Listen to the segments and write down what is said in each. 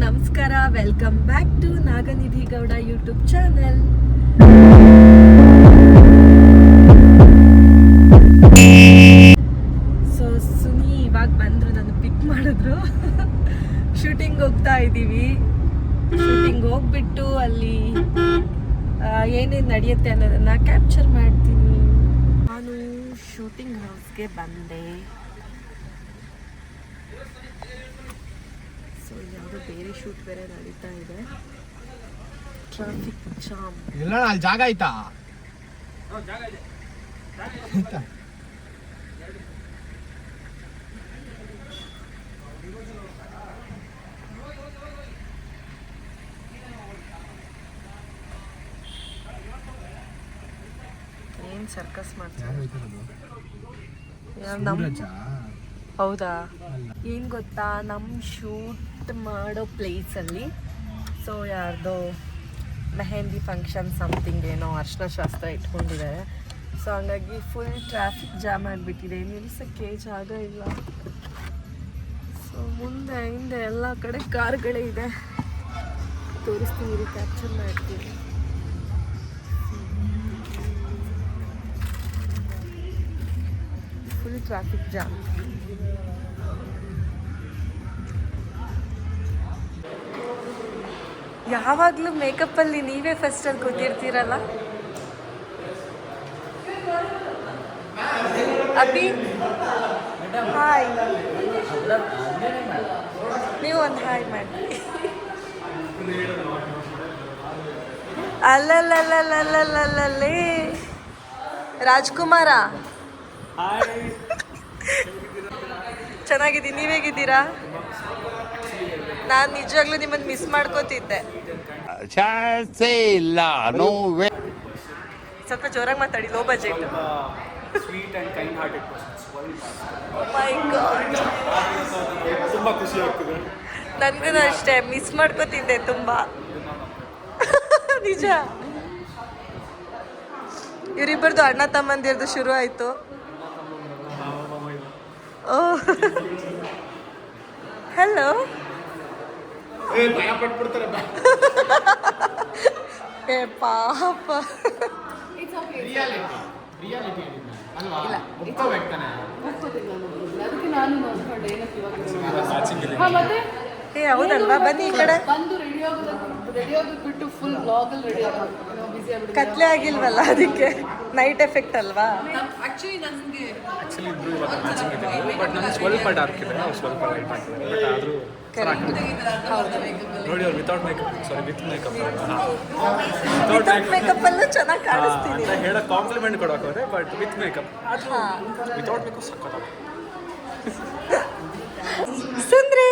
ನಮಸ್ಕಾರ, welcome back to Naganidhi Gowda YouTube channel. So Suni ಇವಾಗ ಬಂದ್ರು, ನಾನು ಪಿಕ್ ಮಾಡಿದ್ರು. ಶೂಟಿಂಗ್ ಹೋಗ್ತಾ ಇದ್ದೀವಿ. ಶೂಟಿಂಗ್ ಹೋಗ್ಬಿಟ್ಟು ಅಲ್ಲಿ ಏನೇನು ನಡೆಯುತ್ತೆ ಅನ್ನೋದನ್ನ ಕ್ಯಾಪ್ಚರ್ ಮಾಡ್ತೀನಿ. ನಾನು ಶೂಟಿಂಗ್ ಹೌಸ್ಗೆ ಬಂದೆ. ಸೊ ಯಾವುದೋ ಬೇರೆ ಶೂಟ್ ಬೇರೆ ನಡೀತಾ ಇದೆ. Traffic jam. ಇಲ್ಲ ಅಲ್ಲಿ ಜಾಗ ಆಯ್ತಾ? ಏನ್ ಸರ್ಕಸ್ ಮಾಡ್ತಾರೆ? ಹೌದಾ? ಏನು ಗೊತ್ತಾ, ನಮ್ಮ ಶೂಟ್ ಮಾಡೋ ಪ್ಲೇಸಲ್ಲಿ ಸೊ ಯಾರ್ದೋ ಮೆಹಂದಿ ಫಂಕ್ಷನ್ ಸಮಥಿಂಗ್ ಏನೋ ಅರ್ಶಿನ ಶಾಸ್ತ್ರ ಇಟ್ಕೊಂಡಿದ್ದಾರೆ. ಸೊ ಹಂಗಾಗಿ ಫುಲ್ ಟ್ರಾಫಿಕ್ ಜಾಮ್ ಆಗಿಬಿಟ್ಟಿದೆ, ನಿಲ್ಸೋಕ್ಕೆ ಜಾಗ ಇಲ್ಲ. ಸೊ ಮುಂದೆ ಹಿಂದೆ ಎಲ್ಲ ಕಡೆ ಕಾರ್ಗಳೇ ಇದೆ. ತೋರಿಸ್ತೀನಿ, ಕ್ಯಾಪ್ಚರ್ ಮಾಡ್ತೀನಿ. Full traffic jam. ಯಾವಾಗಲೂ ಮೇಕಪ್ಪಲ್ಲಿ ನೀವೇ ಫಸ್ಟಲ್ಲಿ ಕೂತಿರ್ತೀರಲ್ಲ. ಅಭಿ ಹಾಯ್, ನೀವು ಒಂದು ಹಾಯ್ ಮಾಡಿ. ಅಲ್ಲಲ್ಲಲ್ಲಲ್ಲಲ್ಲಲ್ಲೇ ರಾಜ್ಕುಮಾರ, ಚೆನ್ನಾಗಿದ್ದೀನಿ, ನೀವೇಗಿದ್ದೀರಾ? ನಾನು ನಿಜವಾಗ್ಲೂ ನಿಮ್ಮನ್ನು ಮಿಸ್ ಮಾಡ್ಕೋತಿದ್ದೆ. ಸ್ವಲ್ಪ ಜೋರಾಗಿ ಮಾತಾಡಿ, low budget. Sweet and kind hearted persons. Oh my god, ತುಂಬ ಖುಷಿ ಆಗ್ತದೆ. ನನಗೂ ಅಷ್ಟೇ, ಮಿಸ್ ಮಾಡ್ಕೋತಿದ್ದೆ ತುಂಬ. ನಿಜ. ಇವರಿಬ್ಬರದು ಅಣ್ಣ ತಮ್ಮಂದಿರದು ಶುರು ಆಯಿತು. ಓ ಹಲೋ. ಭಯ ಪಟ್ಬಿಡ್ತಾರೆ. ಏ ಪಾಪ. ಏ ಹೌದಲ್ವಾ, ಬನ್ನಿ ಈ ಕಡೆ. ಕತ್ಲೆ ಆಗಿಲ್ವಲ್ಲ, ಅದಕ್ಕೆ ನೈಟ್ ಎಫೆಕ್ಟ್ ಅಲ್ವಾ? ಆಕ್ಚುಲಿ ಇಬ್ರು ಇವಾಗ ಮ್ಯಾಚಿಂಗ್ ಇದೆ, ಬಟ್ ನಮ್ಗೆ ಸ್ವಲ್ಪ ಡಾರ್ಕ್ ಇದೆ, ನಾವು ಸ್ವಲ್ಪ ಲೈಟ್ ಆಗ್ತದೆ. ಬಟ್ ಆದರೂ ನೋಡಿ, ಅವ್ರು without makeup, sorry with makeup, without makeup ಅಲ್ಲೂ ಚೆನ್ನಾಗಿ ಕಾಣಿಸ್ತೀನಿ ಅಂತ ಹೇಳೋ ಕಾಂಪ್ಲಿಮೆಂಟ್ ಕೊಡೋಕೆ ಹೋದ್ರೆ, ಬಟ್ ವಿತ್ ಮೇಕಪ್ ಆದರೂ ವಿತೌಟ್ ಮೇಕಪ್ ಸಕ್ಕತ್ತಾಗ. ಸುಂದ್ರಿ,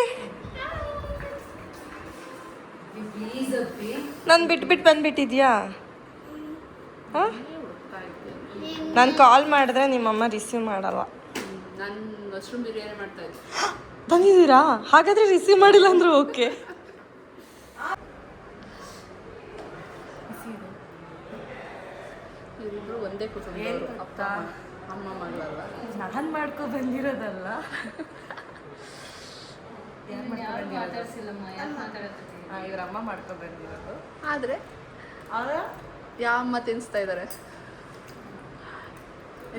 ನಾನು ಬಿಟ್ಬಿಟ್ಟು ಬಂದ್ಬಿಟ್ಟಿದ್ಯಾ? ಹಾಂ, ನಾನು ಕಾಲ್ ಮಾಡಿದ್ರೆ ನಿಮ್ಮಮ್ಮ ರಿಸೀವ್ ಮಾಡಲ್ಲ. ಬಂದಿದ್ದೀರಾ? ಹಾಗಾದ್ರೆ ರಿಸೀವ್ ಮಾಡಿಲ್ಲ ಅಂದ್ರೆ ಓಕೆ. ಒಂದೇ ಕುಟುಂಬದವರು, ಅಪ್ಪ ಅಮ್ಮ ಮಾಡಲ್ಲ. ನಾನು ಮಾಡ್ಕೊ ಬಂದಿರೋದಲ್ಲ. ಇವ್ರ ಅಮ್ಮ ಮಾಡ್ಕೊ ಬಂದಿರೋದು. ಆದರೆ ಯಾವ ಅಮ್ಮ ತಿನ್ನಿಸ್ತಾ ಇದ್ದಾರೆ?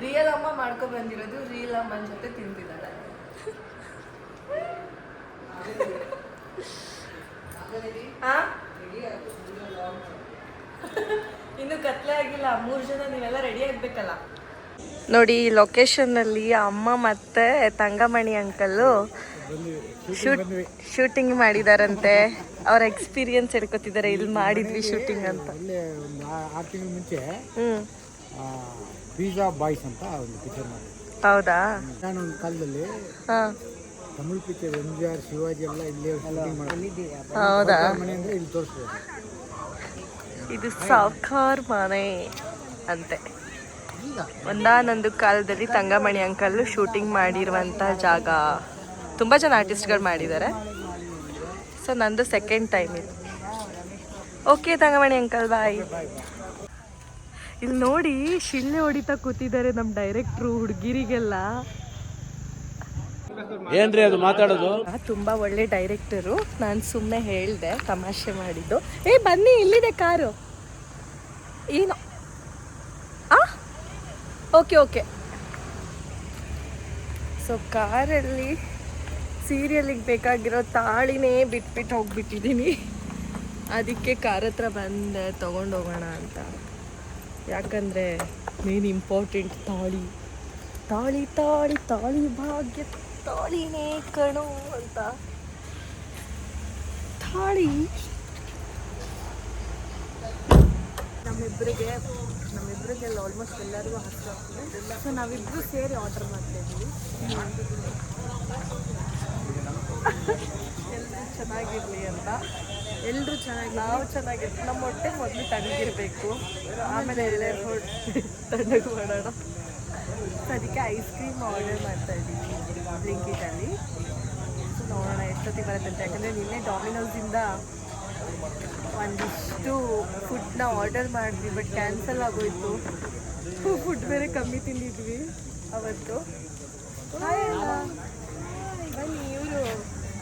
ರಿಯಲ್ ಅಮ್ಮ ಮಾಡ್ಕೊ ಬಂದಿರೋದು, ರಿಯಲ್ ಅಮ್ಮನ ಜೊತೆ ತಿಂದಿದ್ದಾರೆ. ಇನ್ನು ಕತ್ಲೆ ಆಗಿಲ್ಲ, 3 ಜನ ನೀವೆಲ್ಲ ರೆಡಿ ಆಗ್ಬೇಕಲ್ಲ. ನೋಡಿ, ಲೊಕೇಶನ್ನಲ್ಲಿ ಅಮ್ಮ ಮತ್ತೆ ತಂಗಮಣಿ ಅಂಕಲ್ಲು ಶೂಟಿಂಗ್ ಮಾಡಿದಾರಂತೆ. ಅವ್ರ ಎಕ್ಸ್ಪೀರಿಯನ್ಸ್ ಹೇಳ್ಕೊತಿದ್ದಾರೆ, ಇಲ್ಲಿ ಮಾಡಿದ್ವಿ ಶೂಟಿಂಗ್ ಅಂತ. ಒಂದು 6 ತಿಂಗಳ ಮುಂಚೆ ಪಿಜ್ಜಾ ಬಾಯ್ಸ್ ಅಂತ ಒಂದು ಪಿಕ್ಚರ್ ಮಾಡಿ. ಹೌದಾ? ನಾನು ಒಂದು ಕಾಲದಲ್ಲಿ ತಮಿಳ್ ಪಿಕ್ಚರ್ MGR ಶಿವಾಜಿ ಎಲ್ಲ ಇಲ್ಲೇ ಶೂಟಿಂಗ್ ಮಾಡಿದ್ವಿ. ಹೌದಾ? ಮನೆ ಅಂದರೆ ಇಲ್ಲಿ ತೋರಿಸ್ಬೋದು. ಇದು ಸಾವ್ಕಾರ್ ಮನೆ ಅಂತೆ. ಒಂದಾನೊಂದು ಕಾಲದಲ್ಲಿ ತಂಗಮಣಿ ಅಂಕಲ್ಲು ಶೂಟಿಂಗ್ ಮಾಡಿರುವಂಥ ಜಾಗ. ತುಂಬ ಜನ ಆರ್ಟಿಸ್ಟ್ಗಳು ಮಾಡಿದ್ದಾರೆ. ಸೊ ನಂದು ಸೆಕೆಂಡ್ ಟೈಮ್ ಇದು. ಓಕೆ ತಂಗಮಣಿ ಅಂಕಲ್, ಬಾಯ್. ಇಲ್ಲಿ ನೋಡಿ, ಶಿಳ್ಳೆ ಹೊಡಿತಾ ಕೂತಿದ್ದಾರೆ ನಮ್ಮ ಡೈರೆಕ್ಟ್ರು ಹುಡುಗಿರಿಗೆಲ್ಲ. ಏನ್ರಿ ಅದು ಮಾತಾಡೋದು? ತುಂಬ ಒಳ್ಳೆ ಡೈರೆಕ್ಟರು. ನಾನು ಸುಮ್ಮನೆ ಹೇಳಿದೆ, ತಮಾಷೆ ಮಾಡಿದ್ದು. ಬನ್ನಿ, ಇಲ್ಲಿದೆ ಕಾರು. ಏನು ಓಕೆ. ಸೊ ಕಾರಲ್ಲಿ ಸೀರಿಯಲಿಗೆ ಬೇಕಾಗಿರೋ ತಾಳಿನೇ ಬಿಟ್ಬಿಟ್ಟು ಹೋಗ್ಬಿಟ್ಟಿದ್ದೀನಿ. ಅದಕ್ಕೆ ಕಾರ್ ಹತ್ರ ಬಂದೆ ತೊಗೊಂಡೋಗೋಣ ಅಂತ. ಯಾಕಂದರೆ ಮೇನ್ ಇಂಪಾರ್ಟೆಂಟ್ ತಾಳಿ ಭಾಗ್ಯ ತಾಳಿನೇ ಕಣು ಅಂತ. ತಾಳಿ ನಮ್ಮಿಬ್ಬರಿಗೆ ಆಲ್ಮೋಸ್ಟ್ ಎಲ್ಲರಿಗೂ ಹತ್ರ ಆಗ್ತದೆ. ಸೊ ನಾವಿಬ್ಬರು ಸೇರಿ ಆರ್ಡರ್ ಮಾಡ್ತಾ ಇದ್ದೀವಿ. ಎಲ್ಲರೂ ಚೆನ್ನಾಗಿರಲಿ ಅಂತ. ಎಲ್ಲರೂ ನಾವು ಚೆನ್ನಾಗಿರ್ತೀವಿ. ನಮ್ಮ ಹೊಟ್ಟೆ ಮೊದಲು ತಣ್ಣಗಿರಬೇಕು, ಆಮೇಲೆ ಎಲ್ಲೇ ತಣ್ಣಗೆ ಮಾಡೋಣ. ಅದಕ್ಕೆ ಐಸ್ ಕ್ರೀಮ್ ಆರ್ಡರ್ ಮಾಡ್ತಾ ಇದ್ದೀವಿ ಬ್ಲಿಂಕಿಟಲ್ಲಿ. ಸೊ ನೋಡೋಣ ಎಷ್ಟೊತ್ತಿಗೆ ಬರುತ್ತೆ ಅಂತ. ಯಾಕಂದರೆ ನಿನ್ನೆ ಡಾಮಿನೋಸಿಂದ ಒಂದಿಷ್ಟು ಫುಡ್ನ ಆರ್ಡರ್ ಮಾಡಿದ್ವಿ, ಬಟ್ ಕ್ಯಾನ್ಸಲ್ ಆಗೋಯ್ತು. ಫುಡ್ ಬೇರೆ ಕಮ್ಮಿ ತಿಂದಿದ್ವಿ ಅವತ್ತು. ಬನ್ನಿ, ಇವರು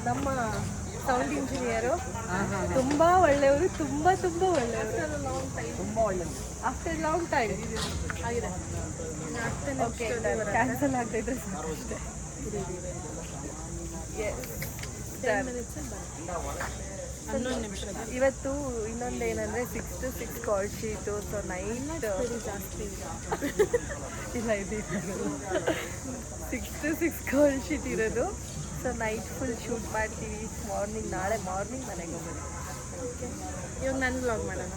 ನಮ್ಮ ಸೌಂಡ್ ಇಂಜಿನಿಯರು. ತುಂಬ ಒಳ್ಳೆಯವರು, ತುಂಬ ಒಳ್ಳೆಯವರು. ಆಫ್ಟರ್ ಲಾಂಗ್ ಟೈಮ್ ಆಗಿದೆ. ಕ್ಯಾನ್ಸಲ್ ಆಗ್ತಾಯಿದ್ರೆ ಅಷ್ಟೇ. ಇವತ್ತು ಇನ್ನೊಂದೇನಂದರೆ 6 to 6 call sheet. So night ಜಾಸ್ತಿ ಇಲ್ಲ, ಇದು 6 to 6 ಕಾಲ್ ಶೀಟ್ ಇರೋದು. ಸೊ ನೈಟ್ ಫುಲ್ ಶೂಟ್ ಮಾಡ್ತೀವಿ. ನಾಳೆ ಮಾರ್ನಿಂಗ್ ಮನೆಗೆ ಹೋಗೋದು. ಓಕೆ, ಇವಾಗ ನನ್ನ ಬ್ಲಾಗ್ ಮಾಡೋಣ.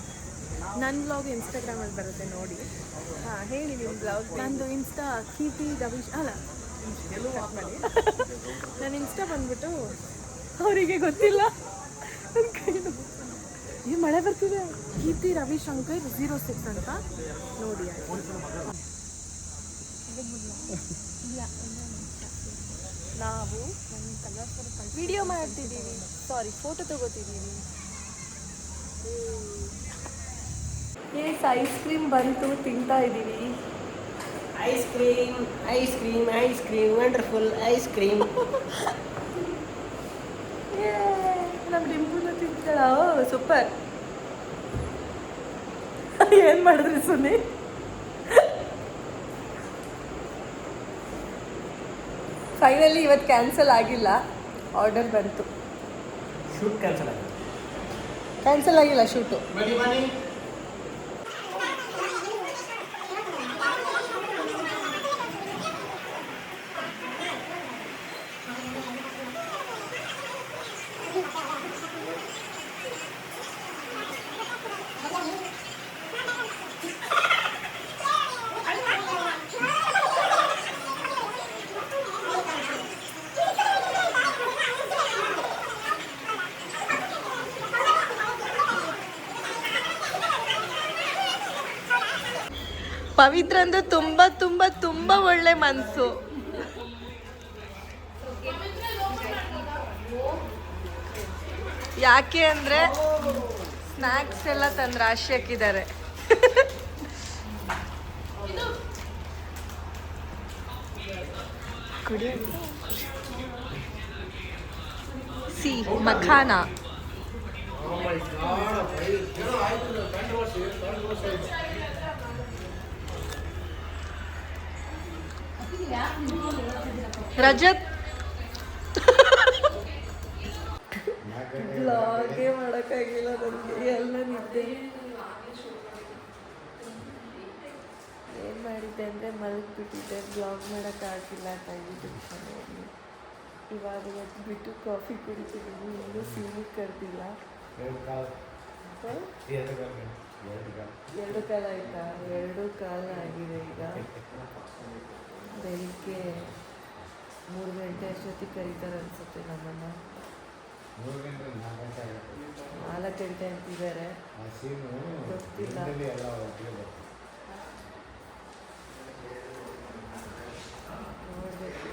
ನನ್ನ ಬ್ಲಾಗ್ ಇನ್ಸ್ಟಾಗ್ರಾಮಲ್ಲಿ ಬರುತ್ತೆ ನೋಡಿ. ಹೇಳಿ ನಿಮ್ಮ ಬ್ಲಾಗ್. ನಂದು ಇನ್ಸ್ಟಾ ಕೀರ್ತಿ ರವೀಶ್ ಅಲ್ಲ ಮಾಡಿ. ನನ್ನ ಇನ್ಸ್ಟಾ ಬಂದ್ಬಿಟ್ಟು ಅವರಿಗೆ ಗೊತ್ತಿಲ್ಲ. ಈ ಮಳೆ ಬರ್ತಿದೆ. ಕೀರ್ತಿ ರವಿಶಂಕರ್ 06 ಅಂತ ನೋಡಿ. ನಾವು ವಿಡಿಯೋ ಮಾಡ್ತಿದ್ದೀವಿ, ಫೋಟೋ ತಗೋತಿದ್ದೀವಿ. ಐಸ್ ಕ್ರೀಮ್ ಬಂತು, ತಿಂತಾ ಇದ್ದೀವಿ. Ice cream wonderful ice cream. ನಮ್ಮ ಡಿಂಪುನ ತಿಂತಾಳ. ಸೂಪರ್. ಏನು ಮಾಡಿದ್ರಿ ಸುನಿ? ಫೈನಲಿ ಇವತ್ತು ಕ್ಯಾನ್ಸಲ್ ಆಗಿಲ್ಲ, ಆರ್ಡರ್ ಬಂತು. ಶೂಟ್ ಕ್ಯಾನ್ಸಲ್ ಆಗಿಲ್ಲ ಶೂಟು. ಪವಿತ್ರಂದು ತುಂಬ ಒಳ್ಳೆ ಮನಸ್ಸು. ಯಾಕೆ ಅಂದರೆ ಸ್ನ್ಯಾಕ್ಸ್ ಎಲ್ಲ ತಂದು ರಾಶಿ ಹಾಕಿದ್ದಾರೆ. ಮಖಾನ. ರಜತ್ ಬ್ಲಾಗೇ ಮಾಡೋಕ್ಕಾಗಿಲ್ಲ ನನಗೆ, ಎಲ್ಲ ನಿದ್ದೆ. ಏನು ಮಾಡಿದ್ದೆ ಅಂದರೆ ಮಲಗಿಬಿಟ್ಟಿದ್ದೆ, ಬ್ಲಾಗ್ ಮಾಡೋಕ್ಕಾಗಿಲ್ಲ. ಇವಾಗ ಎದ್ಬಿಟ್ಟು ಕಾಫಿ ಕುಡಿತಿದ್ದೀನಿ. ಇನ್ನೂ ಸೀನಿಗೆ ಕರೆದಿಲ್ಲ. 2 ಕಾಲ ಆಯಿತಾ? 2 ಕಾಲ ಆಗಿದೆ. ಈಗ ಬೆಳಿಗ್ಗೆ 3 ಗಂಟೆ ಅಷ್ಟೊತ್ತಿಗೆ ಕರೀತಾರೆ ಅನಿಸುತ್ತೆ ನಮ್ಮನ್ನು. 4 ಗಂಟೆ ಅಂತಿದ್ದಾರೆ, ಗೊತ್ತಿಲ್ಲ. ನೋಡಬೇಕು.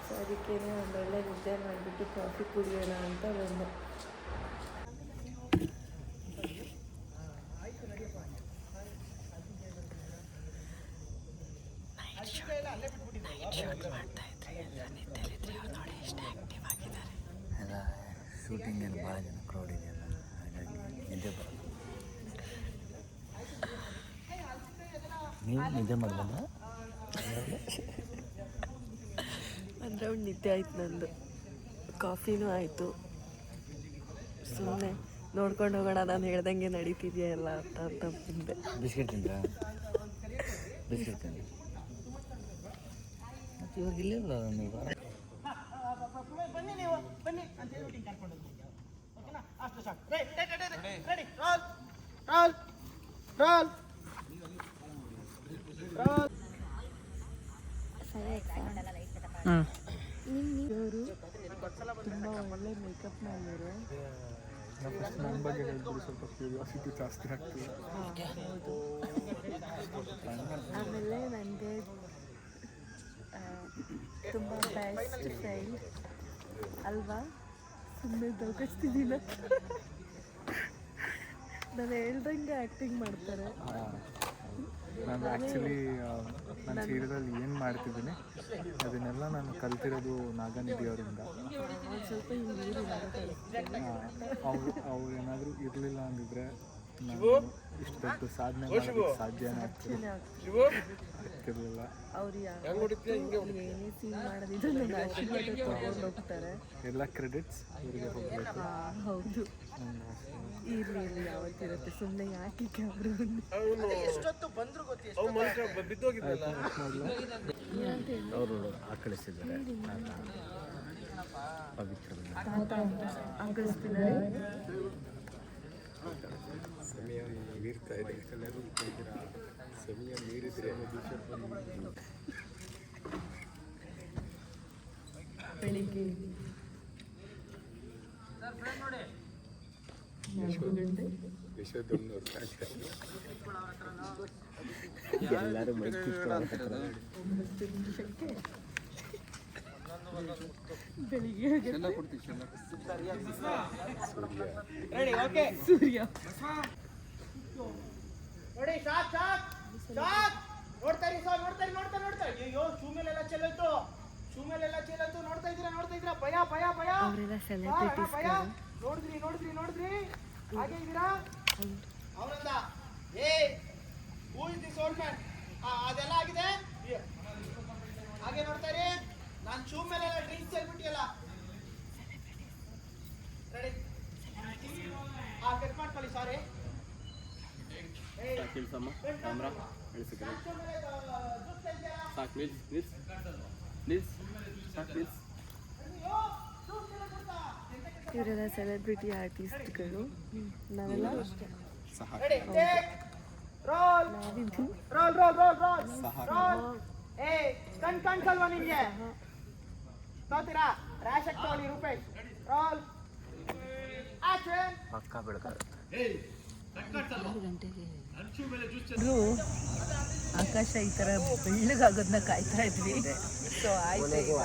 ಸೊ ಅದಕ್ಕೇ ಒಂದೊಳ್ಳೆ ನಿದ್ದೆ ಮಾಡಿಬಿಟ್ಟು ಕಾಫಿ ಕುಡಿಯೋಣ ಅಂತ ಬಂದೆ. ನೈಟ್ ಶಾಟ್ ಮಾಡ್ತಾ ಇದ್ರೆ ಎಲ್ಲ ನಿದ್ದೆಲಿದ್ದಾರೆ. ಶೂಟಿಂಗಲ್ಲಿ ಭಾಳ ಜನ ಕ್ರೌಡ್ ಇದೆಯಲ್ಲ, ಹಾಗಾಗಿ ನಿದ್ದೆ ಬರೋದು. ನೀವು ನಿದ್ದೆ ಮಾಡ್ಬೋದಾ? ಒಂದು ರೌಂಡ್ ನಿದ್ದೆ ಆಯ್ತು ನಂದು, ಕಾಫಿನೂ ಆಯಿತು. ಸುಮ್ಮನೆ ನೋಡ್ಕೊಂಡು ಹೋಗೋಣ, ನಾನು ಹೇಳ್ದಂಗೆ ನಡೀತಿದೆಯಾ ಎಲ್ಲ ಅಂತ ಮುಂದೆ. ಬಿಸ್ಕೆಟ್ ತಿಂದ್ರಾ? ಬಿಸ್ಕೆಟ್ ತಿಂದ್ರಿ? ಮತ್ತು ಇವಾಗ ಇಲ್ಲಿಲ್ಲ ನೀವು. ಬನ್ನಿ ಅಂತ ಹೇಳಿ ಕರ್ಕೊಂಡು ಓಕೆನಾ? ಅಷ್ಟು ಸಾಕು. Ready roll roll roll roll. ಇವರು ತುಂಬ ಒಳ್ಳೆ ಮೇಕಪ್ ಮಾಡಿದ್ರು. ನನ್ನ ಬಗ್ಗೆ ಹೇಳಿದ್ರು ಸ್ವಲ್ಪ ಕ್ಯೂರಿಯಾಸಿಟಿ ಜಾಸ್ತಿ ಆಗ್ತದೆ. ಆಮೇಲೆ ನನಗೆ ತುಂಬ ಬೆಸ್ಟ್ ಫ್ರೆಂಡ್ ಅಲ್ವಾ, ಸುಮ್ಮನೆ ದೊರಕಿಸ್ತಿದ್ದೀನ. ನಾನು ಹೇಳ್ದಂಗೆ ಆ್ಯಕ್ಟಿಂಗ್ ಮಾಡ್ತಾರೆ. ನಾನು ಆ್ಯಕ್ಚುಲಿ ನಾನು ಸೀರಿಯಲಲ್ಲಿ ಏನು ಮಾಡ್ತಿದ್ದೀನಿ ಅದನ್ನೆಲ್ಲ ನಾನು ಕಲ್ತಿರೋದು ನಾಗನಿಧಿ ಅವರಿಂದ. ಒಂದು ಸ್ವಲ್ಪ ಅವ್ರು ಏನಾದರೂ ಇರಲಿಲ್ಲ ಅಂದಿದ್ರೆ ನಾನು ಇಷ್ಟು ದೊಡ್ಡ ಸಾಧನೆ ಮಾಡೋದಕ್ಕೆ ಸಾಧ್ಯನೇ ಆಗ್ತಿರಲಿಲ್ಲ. ಅವ್ರು ಏನೇ ಸೀನ್ ಮಾಡೋದಿದ್ರು ನನ್ನ ಆಶೀರ್ವಾದ ತಗೊಂಡು ಹೋಗ್ತಾರೆ. ಎಲ್ಲ ಕ್ರೆಡಿಟ್ಸ್ ಇವರಿಗೆ ಹೋಗಬೇಕು. ಹೌದು, ಇರಲಿ ಯಾವತ್ತಿರುತ್ತೆ. ಸುಮ್ಮನೆ ಯಾಕೆ ಕ್ಯಾಮ್ರಾ ಎಷ್ಟೊತ್ತು ಬಂದ್ರು ಗೊತ್ತಿಲ್ಲ. ಅವರು ಆ ಕಳಿಸಿದ್ದಾರೆ ಪವಿತ್ರ ಅಂಕಳಿಸ್ತಿದ್ದಾರೆ. ಸಮಯ ಮೀರ್ತಾ ಇದೆ, ಎಲ್ಲರೂ ಸಮಯ ಮೀರಿದ್ರೆ ಬೆಳಿಗ್ಗೆ ಎಲ್ಲರೂ ಬೆಳಿಗ್ಗೆ ರೆಡಿ ಓಕೆ. ಸೂರ್ಯ ನೋಡಿ ಶಾಕ್ ಶಾಕ್ ಶಾಕ್. ನೋಡ್ತಾ ಇರಿ. ಅಯ್ಯೋ ಶೂ ಮೇಲೆಲ್ಲ ಚೆಲ್ಲೋಯ್ತು, ನೋಡ್ತಾ ಇದ್ದೀರಾ ಭಯ ಅವರೆಲ್ಲ ಸೆಲೆಬ್ರಿಟೀಸ್. ಭಯ. ನೋಡಿದ್ರಿ ಹಾಗೆ ಇದ್ದೀರಾ? ಅವನಂದ ಏ who is this old man. ಅದೆಲ್ಲ ಆಗಿದೆ. ಹಾಗೆ ನೋಡ್ತಾ ಇರಿ. ನಾನು ಶೂ ಮೇಲೆಲ್ಲ ಡ್ರಿಂಕ್ಸ್ ಚೆಲ್ಬಿಟ್ಟಿಯಲ್ಲ. ರೆಡಿ? ಕಟ್ ಮಾಡ್ಕೊಳ್ಳಿ. ಸಾರಿ ಇವರೆಲ್ಲ ಸೆಲೆಬ್ರಿಟಿ ಆರ್ಟಿಸ್ಟ್ಗಳು. ನಾವೆಲ್ಲ ರೋಲ್ ನಾವಿದ್ದು role roll roll roll role. ಏ ಕಣ್ಸಲ್ವಾ ನಿಮ್ಗೆ? ತೋತೀರಾ? ರ್ಯಾಶ್ ತಗೊಳ್ಳಿ ರೂಪೇಶ್. Roll action. ಪಕ್ಕ ಬೆಳಕಾರೆ. ಆಕಾಶ ಈ ಥರ ಬೆಳ್ಳಗಾಗೋದನ್ನ ಕಾಯ್ತಾ ಇದ್ವಿ. ಸೊ ಆಯ್ತು,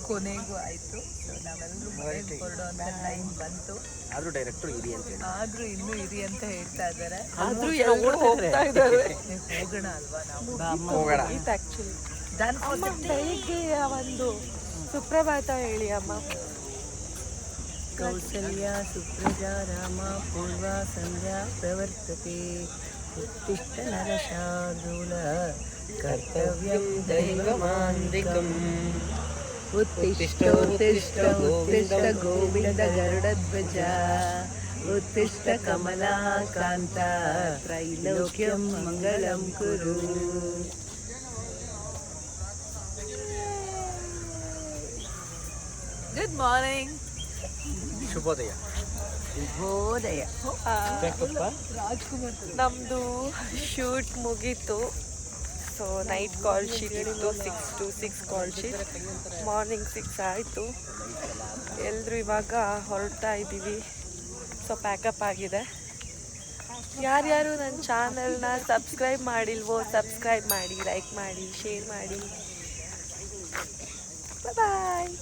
ಕೊನೆಗೂ ಆಯಿತು. ಸೊ ನಾವೆಲ್ಲರೂ ಮನೆಗೆ ಹೊರಡುವಂಥ ಟೈಮ್ ಬಂತು. ಆದರೂ ಡೈರೆಕ್ಟ್ರು ಇರಿ ಅಂತ ಹೇಳಿ, ಆದರೂ ಇನ್ನೂ ಇರಿ ಅಂತ ಹೇಳ್ತಾ ಇದ್ದಾರೆ. ಆದರೂ ಎಲ್ಲರೂ ಹೋಗ್ತಾ ಇದ್ದಾರೆ. ಹೋಗೋಣ ಅಲ್ವಾ ನಾವು? ಹೋಗೋಣ. ಆ್ಯಕ್ಚುಲಿ ಅಮ್ಮ ಬೆಳಿಗ್ಗೆ ಒಂದು ಸುಪ್ರಭಾತ ಹೇಳಿ ಅಮ್ಮ. ಕೌಸಲ್ಯ ಸುಪ್ರಜಾ ರಾಮ ಪೂರ್ವ ಸಂಧ್ಯಾ ಪ್ರವರ್ತತೆ ಉತ್ತಿಷ್ಠ ನರಶಾರ್ದೂಲ ಕರ್ತವ್ಯಂ ದೈವಮಾಂದಿಕಂ ಉತ್ತಿಷ್ಠ ಉತ್ತಿಷ್ಠ ಉತ್ತಿಷ್ಠ ಗೋವಿಂದ ಗರುಡಧ್ವಜ ಉತ್ತಿಷ್ಠ ಕಮಲಾಕಾಂತ ತ್ರೈಲೋಕ್ಯಂ ಮಂಗಳಂ ಕುರು. Good morning. ಶುಭೋದಯ. ನಮ್ಮದು ಶೂಟ್ ಮುಗೀತು. ಸೊ ನೈಟ್ ಕಾಲ್ ಶೀಟ್ ಇತ್ತು, 6 to 6 ಕಾಲ್ ಶೀಟ್. ಮಾರ್ನಿಂಗ್ 6 ಆಯಿತು. ಎಲ್ಲರೂ ಇವಾಗ ಹೊರಡ್ತಾ ಇದ್ದೀವಿ. ಸೊ ಪ್ಯಾಕಪ್ ಆಗಿದೆ. ಯಾರ್ಯಾರು ನನ್ನ ಚಾನಲ್ನ ಸಬ್ಸ್ಕ್ರೈಬ್ ಮಾಡಿಲ್ವೋ ಸಬ್ಸ್ಕ್ರೈಬ್ ಮಾಡಿ, ಲೈಕ್ ಮಾಡಿ, ಶೇರ್ ಮಾಡಿ. ಬಾಯ್.